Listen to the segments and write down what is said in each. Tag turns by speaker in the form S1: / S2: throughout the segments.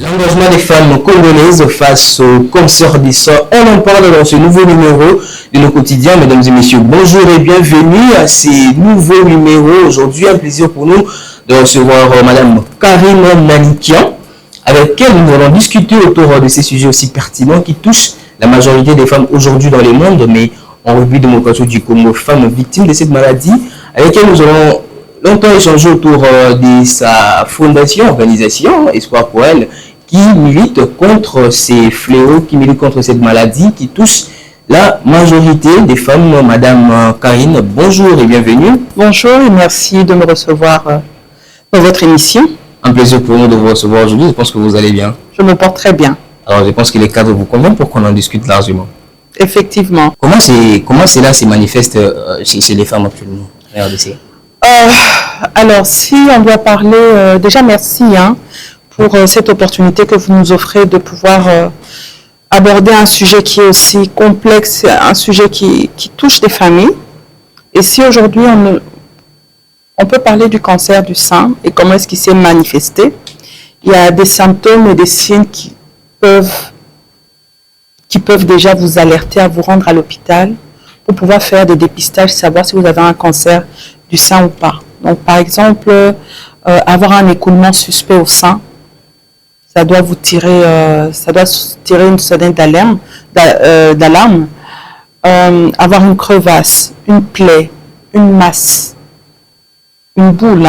S1: L'engagement des femmes congolaises face au cancer du sein, on en parle dans ce nouveau numéro de Le Quotidien. Mesdames et messieurs, bonjour et bienvenue à ces nouveaux numéros. Aujourd'hui, un plaisir pour nous de recevoir Madame Karine Manikian, avec qui nous allons discuter autour de ces sujets aussi pertinents qui touchent la majorité des femmes aujourd'hui dans le monde, mais en République démocratique du Congo, femmes victimes de cette maladie, avec qui nous allons longtemps échangé autour de sa fondation, organisation, Espoir pour elle, qui milite contre ces fléaux, qui milite contre cette maladie qui touche la majorité des femmes. Madame Karine, bonjour et bienvenue.
S2: Bonjour et merci de me recevoir dans votre émission.
S1: Un plaisir pour nous de vous recevoir aujourd'hui. Je pense que vous allez bien.
S2: Je me porte très bien.
S1: Alors, je pense que les cadres vous conviennent pour qu'on en discute largement.
S2: Effectivement.
S1: Comment cela se manifeste chez les femmes actuellement? RDC.
S2: Alors, si on doit parler, déjà merci pour cette opportunité que vous nous offrez de pouvoir aborder un sujet qui est aussi complexe, un sujet qui touche les familles. Et si aujourd'hui on peut parler du cancer du sein et comment est-ce qu'il s'est manifesté, il y a des symptômes et des signes qui peuvent déjà vous alerter à vous rendre à l'hôpital pour pouvoir faire des dépistages, savoir si vous avez un cancer du sein ou pas. Donc, par exemple, avoir un écoulement suspect au sein, ça doit tirer une sonnette d'alarme. Avoir une crevasse, une plaie, une masse, une boule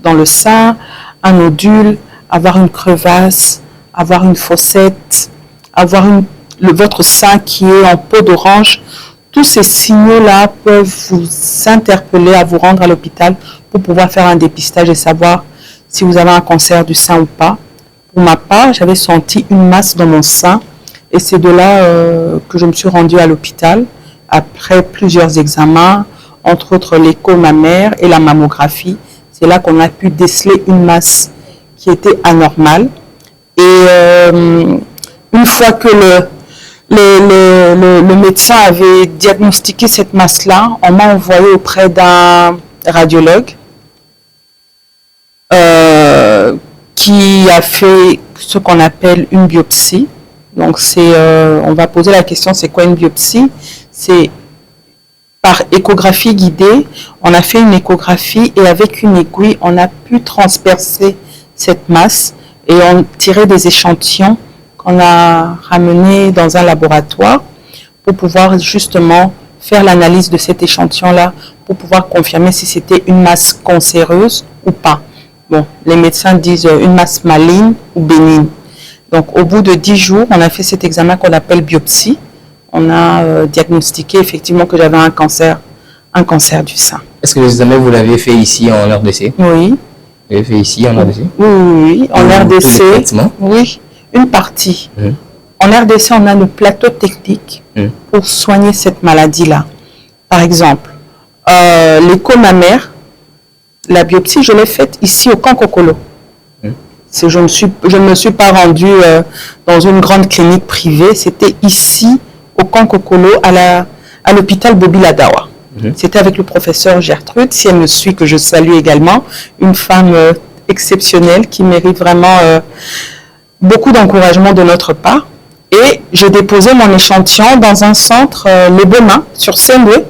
S2: dans le sein, un nodule, avoir une crevasse, avoir une fossette, avoir votre sein qui est en peau d'orange. Tous ces signaux-là peuvent vous interpeller à vous rendre à l'hôpital pour pouvoir faire un dépistage et savoir si vous avez un cancer du sein ou pas. Pour ma part, j'avais senti une masse dans mon sein et c'est de là que je me suis rendue à l'hôpital après plusieurs examens, entre autres l'écho mammaire et la mammographie. C'est là qu'on a pu déceler une masse qui était anormale. Et une fois que le médecin avait diagnostiqué cette masse-là, on m'a envoyé auprès d'un radiologue qui a fait ce qu'on appelle une biopsie. Donc, on va poser la question, c'est quoi une biopsie? C'est par échographie guidée, on a fait une échographie et avec une aiguille, on a pu transpercer cette masse et on tirait des échantillons qu'on a ramenés dans un laboratoire pour pouvoir justement faire l'analyse de cet échantillon-là pour pouvoir confirmer si c'était une masse cancéreuse ou pas. Bon, les médecins disent une masse maligne ou bénigne. Donc, au bout de 10 jours, on a fait cet examen qu'on appelle biopsie. On a diagnostiqué effectivement que j'avais un cancer du sein.
S1: Est-ce que l'examen, vous l'avez fait ici en RDC?
S2: Oui.
S1: Vous l'avez fait ici en RDC?
S2: Oui, en RDC. Oui, une partie. En RDC, on a le plateau technique pour soigner cette maladie-là. Par exemple, l'écho mammaire, la biopsie, je l'ai faite ici au Kankokolo. Je ne me suis pas rendue dans une grande clinique privée. C'était ici au Kankokolo, à l'hôpital Bobi Ladawa. C'était avec le professeur Gertrude, si elle me suit, que je salue également, une femme exceptionnelle qui mérite vraiment beaucoup d'encouragement de notre part. Et j'ai déposé mon échantillon dans un centre, Les Beaumains, sur Saint-Louis.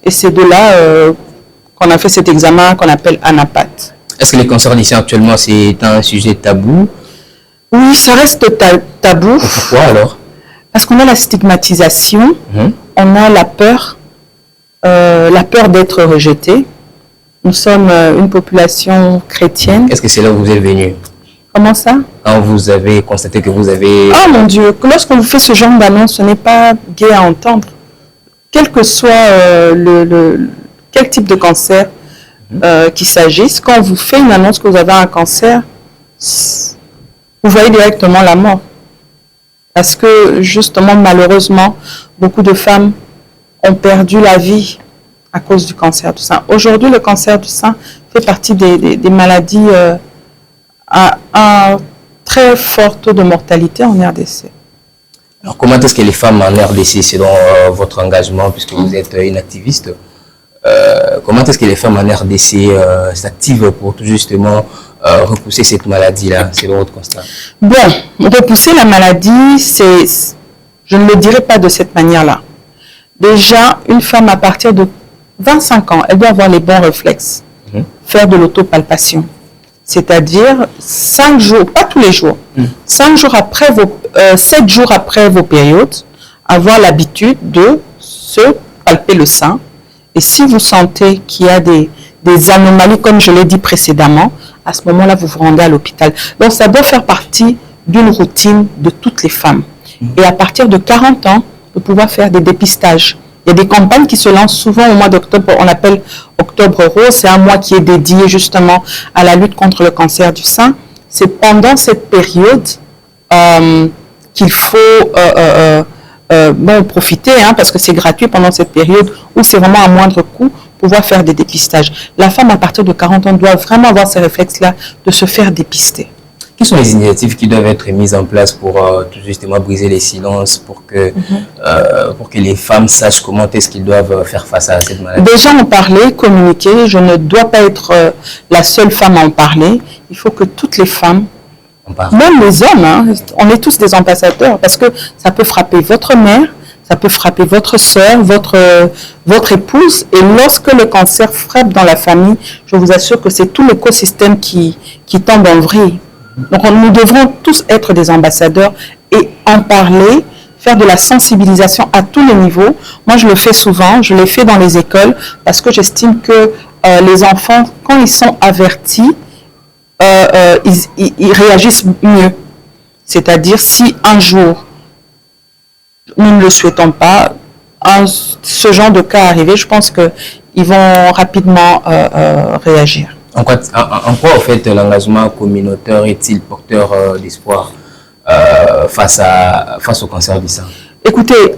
S2: Et c'est de là qu'on a fait cet examen qu'on appelle ANAPAT.
S1: Est-ce que les cancers du sein actuellement, c'est un sujet tabou?
S2: Oui, ça reste tabou.
S1: Pourquoi alors?
S2: Parce qu'on a la stigmatisation, on a la peur d'être rejeté. Nous sommes une population chrétienne.
S1: Est-ce que c'est là où vous êtes venu?
S2: Comment ça?
S1: Quand vous avez constaté que vous avez...
S2: Oh mon Dieu, lorsqu'on vous fait ce genre d'annonce, ce n'est pas gai à entendre. Quel que soit quel type de cancer qu'il s'agisse, quand on vous fait une annonce que vous avez un cancer, vous voyez directement la mort. Parce que justement, malheureusement, beaucoup de femmes ont perdu la vie à cause du cancer du sein. Aujourd'hui, le cancer du sein fait partie des maladies à un très fort taux de mortalité en RDC.
S1: Alors, comment est-ce que les femmes en RDC, selon votre engagement, puisque vous êtes une activiste, comment est-ce que les femmes en RDC s'activent pour tout justement repousser cette maladie-là? C'est votre constat?
S2: Bon, repousser la maladie, je ne le dirais pas de cette manière-là. Déjà, une femme à partir de 25 ans, elle doit avoir les bons réflexes. Faire de l'autopalpation. C'est-à-dire 5 jours, pas tous les jours, 7 jours après vos périodes, avoir l'habitude de se palper le sein. Et si vous sentez qu'il y a des anomalies, comme je l'ai dit précédemment, à ce moment-là, vous vous rendez à l'hôpital. Donc, ça doit faire partie d'une routine de toutes les femmes. Et à partir de 40 ans, de pouvoir faire des dépistages. Il y a des campagnes qui se lancent souvent au mois d'octobre, on appelle Octobre Rose, c'est un mois qui est dédié justement à la lutte contre le cancer du sein. C'est pendant cette période qu'il faut profiter, parce que c'est gratuit pendant cette période où c'est vraiment à moindre coût, pouvoir faire des dépistages. La femme à partir de 40 ans doit vraiment avoir ces réflexes-là de se faire dépister.
S1: Quelles sont les initiatives qui doivent être mises en place pour tout justement briser les silences, pour que les femmes sachent comment est-ce qu'ils doivent faire face à cette maladie?
S2: Déjà en parler, communiquer. Je ne dois pas être la seule femme à en parler. Il faut que toutes les femmes, même les hommes, on est tous des ambassadeurs parce que ça peut frapper votre mère, ça peut frapper votre soeur, votre épouse. Et lorsque le cancer frappe dans la famille, je vous assure que c'est tout l'écosystème qui tombe en vrille. Donc nous devrons tous être des ambassadeurs et en parler, faire de la sensibilisation à tous les niveaux. Moi, je le fais souvent, je l'ai fait dans les écoles parce que j'estime que les enfants, quand ils sont avertis, ils réagissent mieux. C'est-à-dire si un jour, nous ne le souhaitons pas, ce genre de cas arrivé, je pense qu'ils vont rapidement réagir.
S1: En quoi, en fait, l'engagement communautaire est-il porteur d'espoir face au cancer du sein?
S2: Écoutez,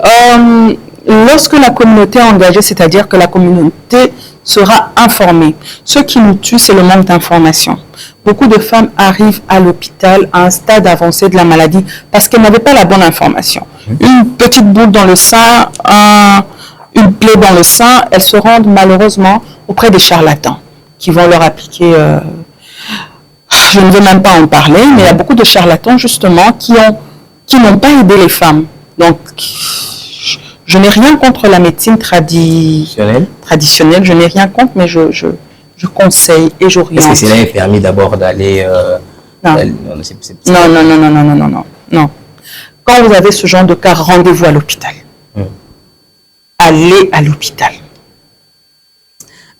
S2: lorsque la communauté est engagée, c'est-à-dire que la communauté sera informée. Ce qui nous tue, c'est le manque d'information. Beaucoup de femmes arrivent à l'hôpital à un stade avancé de la maladie parce qu'elles n'avaient pas la bonne information. Une petite boule dans le sein, une plaie dans le sein, elles se rendent malheureusement auprès des charlatans qui vont leur appliquer, je ne veux même pas en parler, mais il y a beaucoup de charlatans justement qui n'ont pas aidé les femmes. Donc, je n'ai rien contre la médecine traditionnelle, je n'ai rien contre, mais je conseille et j'oriente.
S1: Est-ce que cela est permis d'abord d'aller...
S2: Non. Quand vous avez ce genre de cas, rendez-vous à l'hôpital. Allez à l'hôpital.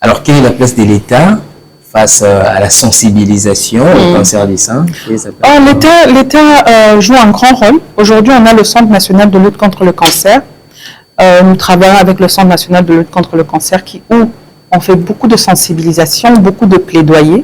S1: Alors, quelle est la place de l'État face à la sensibilisation au cancer du sein?
S2: L'État joue un grand rôle. Aujourd'hui, on a le Centre national de lutte contre le cancer. Nous travaillons avec le Centre national de lutte contre le cancer où on fait beaucoup de sensibilisation, beaucoup de plaidoyer,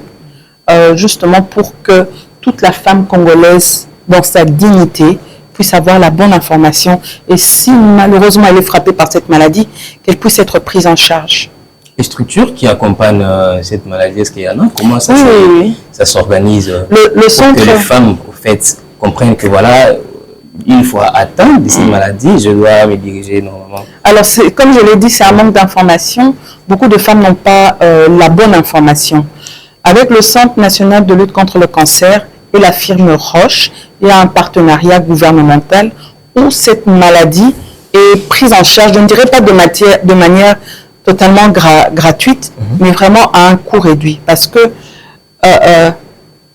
S2: justement pour que toute la femme congolaise, dans sa dignité, puisse avoir la bonne information. Et si malheureusement elle est frappée par cette maladie, qu'elle puisse être prise en charge.
S1: Les structures qui accompagnent cette maladie, est-ce qu'il y en a? Comment ça s'organise
S2: le centre...
S1: pour que les femmes, en fait, comprennent que voilà, une fois atteinte de cette maladie, je dois me diriger normalement. Alors,
S2: comme je l'ai dit, c'est un manque d'information. Beaucoup de femmes n'ont pas la bonne information. Avec le Centre national de lutte contre le cancer et la firme Roche, il y a un partenariat gouvernemental où cette maladie est prise en charge, je ne dirais pas de manière totalement gratuite, mais vraiment à un coût réduit. Parce que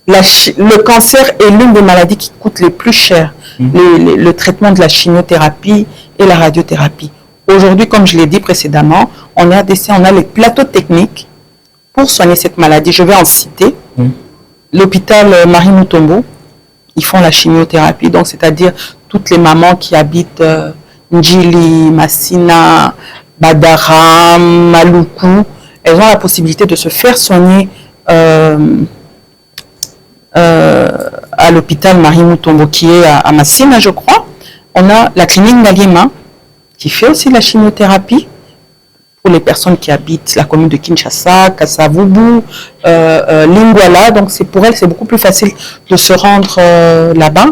S2: le cancer est l'une des maladies qui coûtent les plus cher. Le traitement de la chimiothérapie et la radiothérapie. Aujourd'hui, comme je l'ai dit précédemment, en RDC, on a les plateaux techniques pour soigner cette maladie. Je vais en citer. L'hôpital Marie-Mutombo, ils font la chimiothérapie, donc c'est-à-dire toutes les mamans qui habitent Ndjili, Massina, Badara, Maluku, elles ont la possibilité de se faire soigner à l'hôpital Marie-Mutombo qui est à Massina, je crois. On a la clinique Naliema qui fait aussi la chimiothérapie pour les personnes qui habitent la commune de Kinshasa, Kasavubu, Lingwala. Donc pour elles, c'est beaucoup plus facile de se rendre là-bas.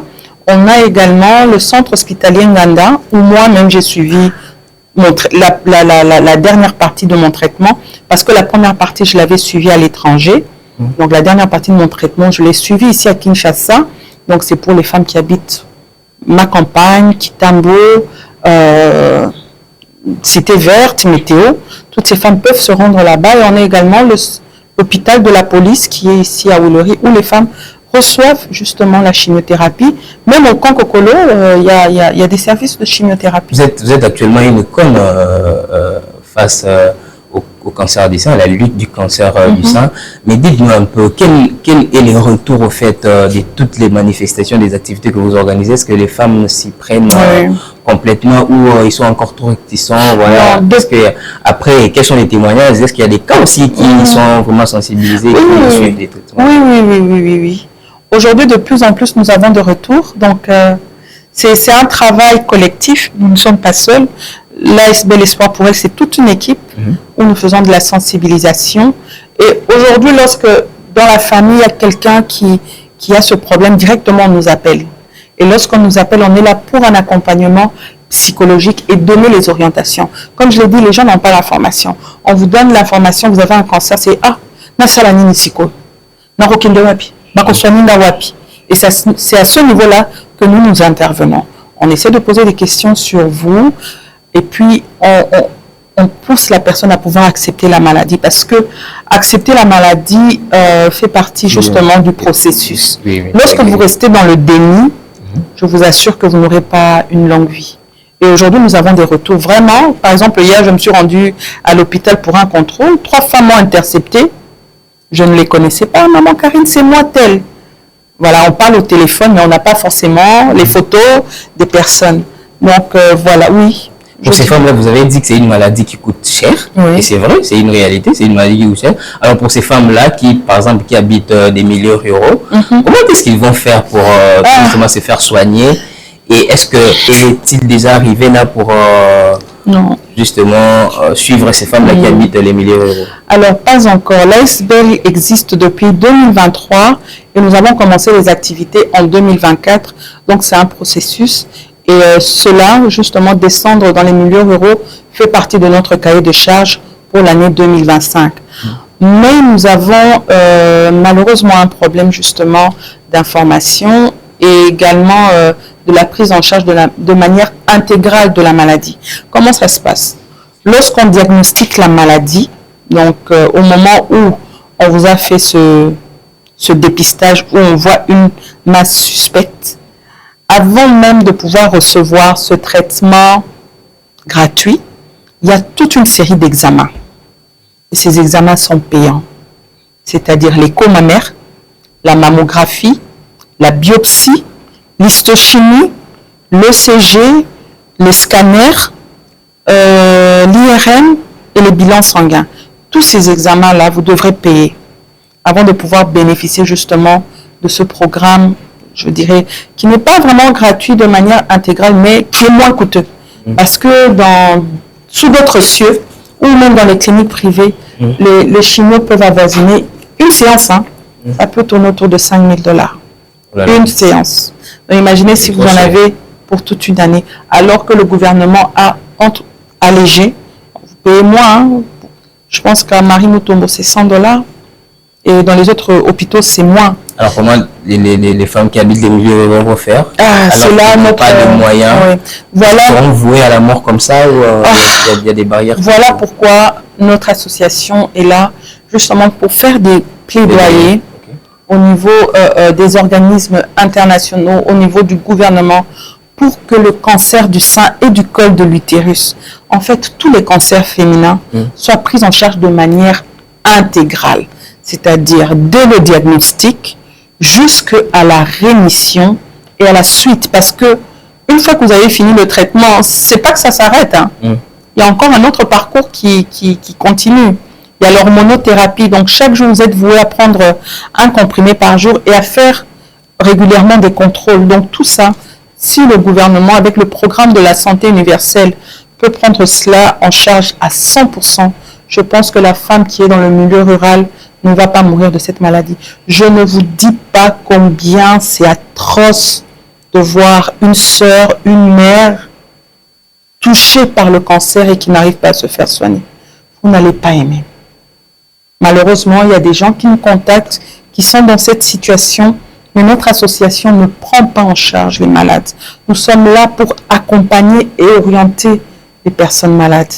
S2: On a également le centre hospitalier Nganda où moi-même j'ai suivi la dernière partie de mon traitement parce que la première partie, je l'avais suivie à l'étranger. Donc la dernière partie de mon traitement, je l'ai suivi ici à Kinshasa. Donc c'est pour les femmes qui habitent ma campagne, Kitambo, Cité Verte, Météo. Toutes ces femmes peuvent se rendre là-bas. Et on a également l'hôpital de la police qui est ici à Oulouri, où les femmes reçoivent justement la chimiothérapie. Même au camp Kokolo, il y a des services de chimiothérapie.
S1: Vous êtes actuellement une icône face au cancer du sein, à la lutte du cancer du sein. Mais dites-nous un peu, quel est le retour au fait de toutes les manifestations, des activités que vous organisez? Est-ce que les femmes s'y prennent complètement ou ils sont encore trop réticents? Voilà. Parce que, après, quels sont les témoignages? Est-ce qu'il y a des cas aussi qui sont vraiment sensibilisés, qui suivent des traitements?
S2: Oui. Aujourd'hui, de plus en plus, nous avons de retours. Donc, c'est un travail collectif. Nous ne sommes pas seuls. L'ASB L'Espoir pour elle, c'est toute une équipe où nous faisons de la sensibilisation. Et aujourd'hui, lorsque dans la famille, il y a quelqu'un qui a ce problème, directement on nous appelle. Et lorsqu'on nous appelle, on est là pour un accompagnement psychologique et donner les orientations. Comme je l'ai dit, les gens n'ont pas l'information. On vous donne l'information, vous avez un cancer, c'est « Ah, nasalani nisiko, narokinde wapi, bakoswaninda wapi ». Et c'est à ce niveau-là que nous intervenons. On essaie de poser des questions sur vous. Et puis, on pousse la personne à pouvoir accepter la maladie parce que accepter la maladie fait partie justement du processus. Lorsque vous restez dans le déni, je vous assure que vous n'aurez pas une longue vie. Et aujourd'hui, nous avons des retours vraiment. Par exemple, hier, je me suis rendue à l'hôpital pour un contrôle. 3 femmes m'ont interceptée. Je ne les connaissais pas. Maman Karine, c'est moi telle. Voilà, on parle au téléphone, mais on n'a pas forcément les photos des personnes. Donc, voilà, oui.
S1: Pour ces femmes-là, vous avez dit que c'est une maladie qui coûte cher, et c'est vrai, c'est une réalité, c'est une maladie qui coûte cher. Alors pour ces femmes-là qui, par exemple, qui habitent des milieux ruraux, comment est-ce qu'ils vont faire pour justement se faire soigner? Et est-il déjà arrivé là pour justement suivre ces femmes-là qui habitent les milieux ruraux?
S2: Alors pas encore. L'ASB existe depuis 2023 et nous avons commencé les activités en 2024. Donc c'est un processus. Et cela, justement, descendre dans les milieux ruraux fait partie de notre cahier de charges pour l'année 2025. Mais nous avons malheureusement un problème, justement, d'information et également de la prise en charge de manière intégrale de la maladie. Comment ça se passe? Lorsqu'on diagnostique la maladie, donc au moment où on vous a fait ce dépistage, où on voit une masse suspecte, avant même de pouvoir recevoir ce traitement gratuit, il y a toute une série d'examens. Et ces examens sont payants. C'est-à-dire l'écho mammaire, la mammographie, la biopsie, l'histochimie, l'ECG, les scanners, l'IRM et les bilans sanguins. Tous ces examens-là, vous devrez payer avant de pouvoir bénéficier justement de ce programme, je dirais, qui n'est pas vraiment gratuit de manière intégrale, mais qui est moins coûteux. Parce que sous d'autres cieux, ou même dans les cliniques privées, les chimios peuvent avoisiner une séance. Ça peut tourner autour de $5 000. Une séance. Donc imaginez si vous en avez pour toute une année, alors que le gouvernement a allégé. Vous payez moins. Je pense qu'à Marie Mutombo, c'est $100. Et dans les autres hôpitaux, c'est moins.
S1: Alors comment les femmes qui habitent les milieux vont faire?
S2: Cela
S1: n'ont pas de moyens.
S2: Voilà.
S1: Seront vouées à la mort comme ça ou il y a des barrières?
S2: Voilà pourquoi notre association est là, justement pour faire des plaidoyers au niveau des organismes internationaux, au niveau du gouvernement, pour que le cancer du sein et du col de l'utérus, en fait, tous les cancers féminins, soient pris en charge de manière intégrale. C'est-à-dire dès le diagnostic jusqu'à la rémission et à la suite. Parce que une fois que vous avez fini le traitement, c'est pas que ça s'arrête. Il y a encore un autre parcours qui continue. Il y a l'hormonothérapie. Donc chaque jour, vous êtes voué à prendre un comprimé par jour et à faire régulièrement des contrôles. Donc tout ça, si le gouvernement, avec le programme de la santé universelle, peut prendre cela en charge à 100%, je pense que la femme qui est dans le milieu rural ne va pas mourir de cette maladie. Je ne vous dis pas combien c'est atroce de voir une sœur, une mère touchée par le cancer et qui n'arrive pas à se faire soigner. Vous n'allez pas aimer. Malheureusement, il y a des gens qui nous contactent, qui sont dans cette situation, mais notre association ne prend pas en charge les malades. Nous sommes là pour accompagner et orienter les personnes malades.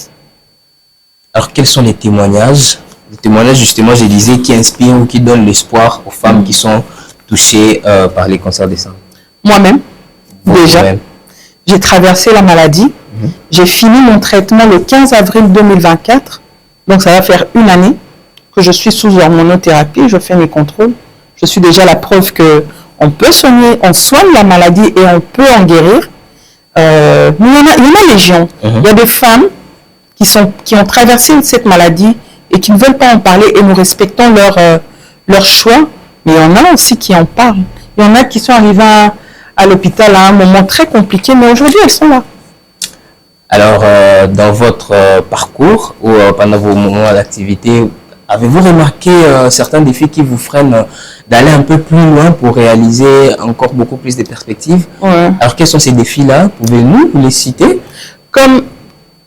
S1: Alors, quels sont les témoignages? Les témoignages, justement, je disais, qui inspirent ou qui donnent l'espoir aux femmes qui sont touchées par les cancers des seins.
S2: Moi-même, déjà, j'ai traversé la maladie. J'ai fini mon traitement le 15 avril 2024. Donc, ça va faire une année que je suis sous hormonothérapie. Je fais mes contrôles. Je suis déjà la preuve qu'on peut soigner, on soigne la maladie et on peut en guérir. Mais il y en a légion. Il y a des femmes qui ont traversé cette maladie et qui ne veulent pas en parler, et nous respectons leur choix. Mais il y en a aussi qui en parlent. Il y en a qui sont arrivés à l'hôpital à un moment très compliqué, mais aujourd'hui, elles sont là.
S1: Alors, dans votre parcours ou pendant vos moments d'activité, avez-vous remarqué certains défis qui vous freinent d'aller un peu plus loin pour réaliser encore beaucoup plus de perspectives? Alors, quels sont ces défis-là? Pouvez-vous les citer?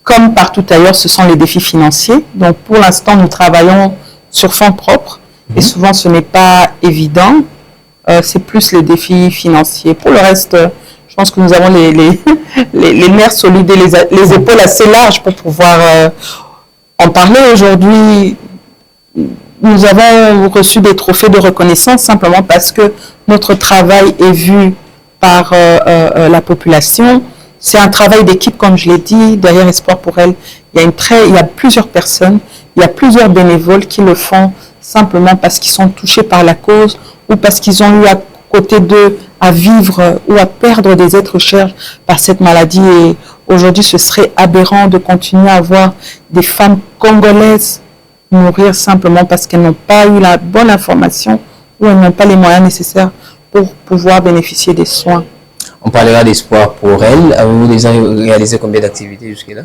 S2: Comme partout ailleurs, ce sont les défis financiers. Donc, pour l'instant, nous travaillons sur fonds propres. Et souvent, ce n'est pas évident. C'est plus les défis financiers. Pour le reste, je pense que nous avons les nerfs solides et les épaules assez larges pour pouvoir en parler. Aujourd'hui, nous avons reçu des trophées de reconnaissance simplement parce que notre travail est vu par la population. C'est un travail d'équipe, comme je l'ai dit. Derrière Espoir pour elle, il y a plusieurs personnes, il y a plusieurs bénévoles qui le font simplement parce qu'ils sont touchés par la cause ou parce qu'ils ont eu à côté d'eux à vivre ou à perdre des êtres chers par cette maladie. Et aujourd'hui, ce serait aberrant de continuer à voir des femmes congolaises mourir simplement parce qu'elles n'ont pas eu la bonne information ou elles n'ont pas les moyens nécessaires pour pouvoir bénéficier des soins.
S1: On parlera d'Espoir pour elle. Avez-vous déjà réalisé combien d'activités jusque-là?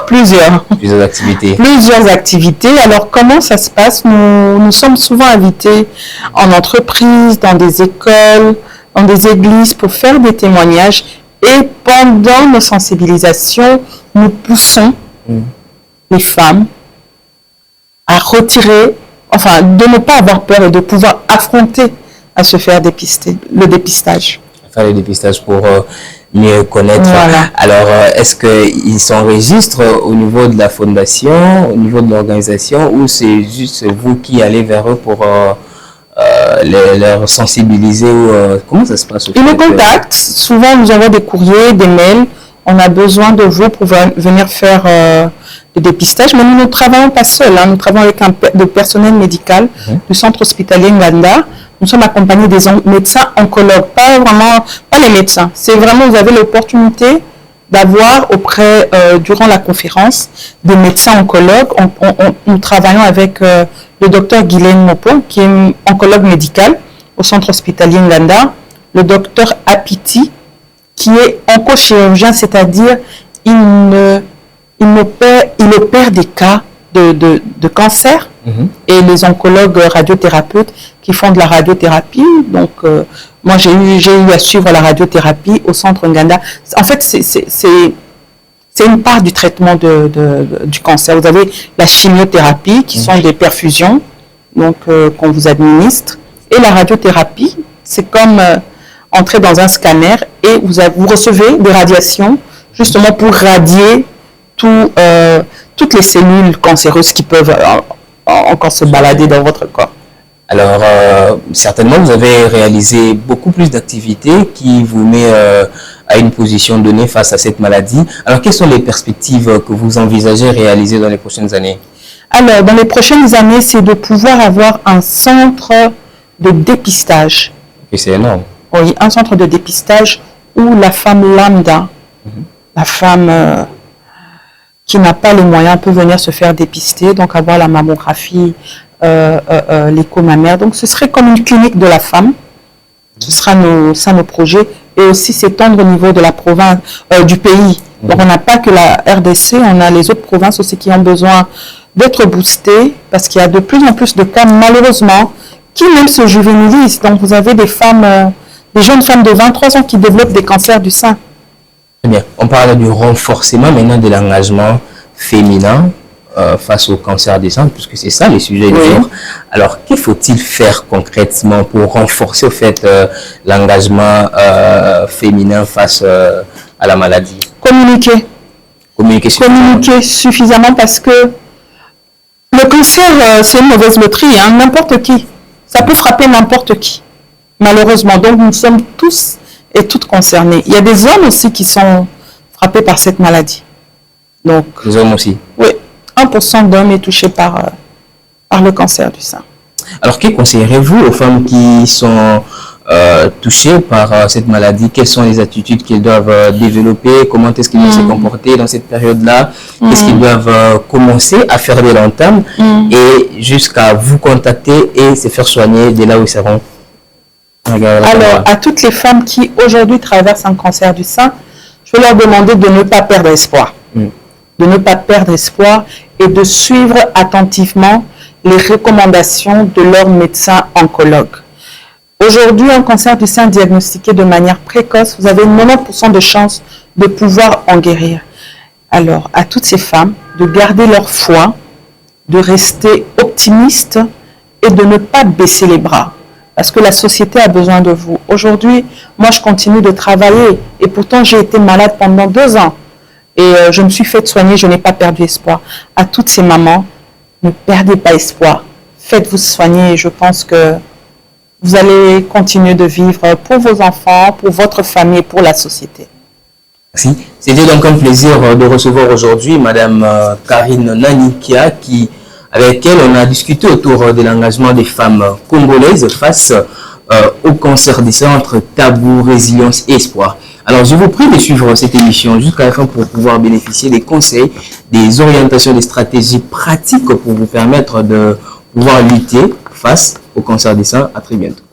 S2: Plusieurs.
S1: Plusieurs activités.
S2: Plusieurs activités. Alors, comment ça se passe? Nous sommes souvent invités en entreprise, dans des écoles, dans des églises pour faire des témoignages. Et pendant nos sensibilisations, nous poussons les femmes à retirer, enfin, de ne pas avoir peur et de pouvoir affronter à se faire dépister, le dépistage.
S1: Faire le dépistage pour mieux connaître.
S2: Voilà.
S1: Alors, est-ce qu'ils s'enregistrent au niveau de la fondation, au niveau de l'organisation, ou c'est juste vous qui allez vers eux pour leur sensibiliser ou, comment ça se passe?
S2: Ils nous contactent. Souvent, nous envoient des courriers, des mails. On a besoin de vous pour venir faire le dépistage. Mais nous ne travaillons pas seuls. Nous travaillons avec le personnel médical du centre hospitalier Nganda. Nous sommes accompagnés des médecins oncologues, pas les médecins. C'est vraiment, vous avez l'opportunité d'avoir durant la conférence, des médecins oncologues. Nous travaillons avec le docteur Guylaine Mopo, qui est oncologue médical au centre hospitalier Nganda, le docteur Apiti, qui est oncochirurgien, c'est-à-dire il opère des cas de cancer, et les oncologues radiothérapeutes qui font de la radiothérapie. Donc, moi, j'ai eu à suivre la radiothérapie au centre Nganda. En fait, c'est une part du traitement du cancer. Vous avez la chimiothérapie, qui sont des perfusions, donc qu'on vous administre. Et la radiothérapie, c'est comme entrer dans un scanner et vous recevez des radiations, justement pour radier toutes les cellules cancéreuses qui peuvent encore se balader dans votre corps.
S1: Alors, certainement, vous avez réalisé beaucoup plus d'activités qui vous met à une position donnée face à cette maladie. Alors, quelles sont les perspectives que vous envisagez réaliser dans les prochaines années?
S2: Alors, dans les prochaines années, c'est de pouvoir avoir un centre de dépistage.
S1: Et c'est énorme.
S2: Oui, un centre de dépistage où la femme lambda, la femme qui n'a pas les moyens peut venir se faire dépister, donc avoir la mammographie, l'écho mammaire. Donc, ce serait comme une clinique de la femme. Ce sera nos projets. Et aussi s'étendre au niveau de la province, du pays. Donc, on n'a pas que la RDC, on a les autres provinces aussi qui ont besoin d'être boostées parce qu'il y a de plus en plus de cas, malheureusement, qui même se juvénilisent. Donc, vous avez des femmes, des jeunes femmes de 23 ans qui développent des cancers du sein.
S1: Très bien. On parle du renforcement maintenant de l'engagement féminin face au cancer du sein, puisque c'est ça le sujet du jour. Alors, qu'il faut-il faire concrètement pour renforcer au fait l'engagement féminin face à la maladie?
S2: Communiquer. Communiquer suffisamment parce que le cancer, c'est une mauvaise loterie, hein, n'importe qui. Ça peut frapper n'importe qui, malheureusement. Donc, nous sommes tous et toutes concernés. Il y a des hommes aussi qui sont frappés par cette maladie. Donc,
S1: les hommes aussi?
S2: Oui, 1% d'hommes est touché par le cancer du sein.
S1: Alors, que conseillerez-vous aux femmes qui sont touchées par cette maladie? Quelles sont les attitudes qu'elles doivent développer? Comment est-ce qu'elles doivent se comporter dans cette période-là? Qu'est-ce qu'elles doivent commencer à faire dès l'entame et jusqu'à vous contacter et se faire soigner de là où ils seront?
S2: Alors, à toutes les femmes qui aujourd'hui traversent un cancer du sein, je vais leur demander de ne pas perdre espoir. De ne pas perdre espoir et de suivre attentivement les recommandations de leur médecin oncologue. Aujourd'hui, un cancer du sein diagnostiqué de manière précoce, vous avez 90% de chances de pouvoir en guérir. Alors, à toutes ces femmes, de garder leur foi, de rester optimistes et de ne pas baisser les bras. Parce que la société a besoin de vous. Aujourd'hui, moi, je continue de travailler et pourtant, j'ai été malade pendant 2 ans. Et je me suis fait soigner, je n'ai pas perdu espoir. À toutes ces mamans, ne perdez pas espoir. Faites-vous soigner et je pense que vous allez continuer de vivre pour vos enfants, pour votre famille et pour la société.
S1: Merci. C'était donc un plaisir de recevoir aujourd'hui Madame Karine Nanikia, avec elle on a discuté autour de l'engagement des femmes congolaises face au cancer du sein entre tabou, résilience et espoir. Alors je vous prie de suivre cette émission jusqu'à la fin pour pouvoir bénéficier des conseils, des orientations, des stratégies pratiques pour vous permettre de pouvoir lutter face au cancer du sein. À très bientôt.